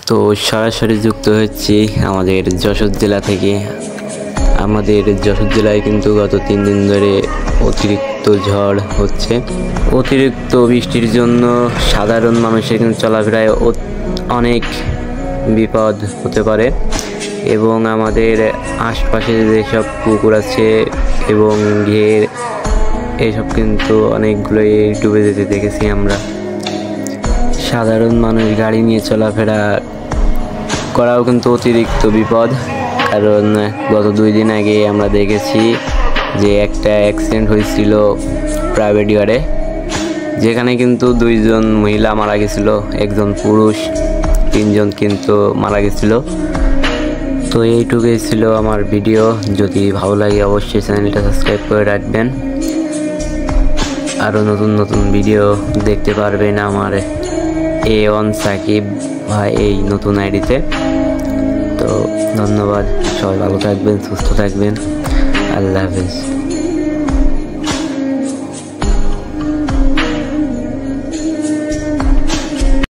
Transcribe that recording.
তো সরাসরি যুক্ত হচ্ছি আমাদের যশোর জেলা থেকে। আমাদের যশোর জেলায় কিন্তু গত 3 দিন ধরে অতিরিক্ত ঝড় হচ্ছে। অতিরিক্ত বৃষ্টির জন্য সাধারণ মানুষের কিন্তু চলাফেরায় অনেক বিপদ হতে পারে এবং আমাদের আশপাশে যেসব পুকুর আছে এবং ঘের এসব কিন্তু অনেকগুলোই ডুবে যেতে দেখেছি আমরা। সাধারণ মানুষ গাড়ি নিয়ে চলাফেরা করাও কিন্তু অতিরিক্ত বিপদ, কারণ গত 2 দিন আগে আমরা দেখেছি যে একটা অ্যাক্সিডেন্ট হয়েছিল প্রাইভেট গাড়ে, যেখানে কিন্তু 2 জন মহিলা মারা গেছিল, 1 জন পুরুষ, 3 জন কিন্তু মারা গেছিল। তো এইটুকুই ছিল আমার ভিডিও। যদি ভালো লাগে অবশ্যই চ্যানেলটা সাবস্ক্রাইব করে রাখবেন। আরও নতুন নতুন ভিডিও দেখতে পারবেন আমার A1 সাকিব ভাই এই নতুন আইডিতে। তো ধন্যবাদ, সবাই ভালো থাকবেন, সুস্থ থাকবেন, আল্লাহ হাফেজ।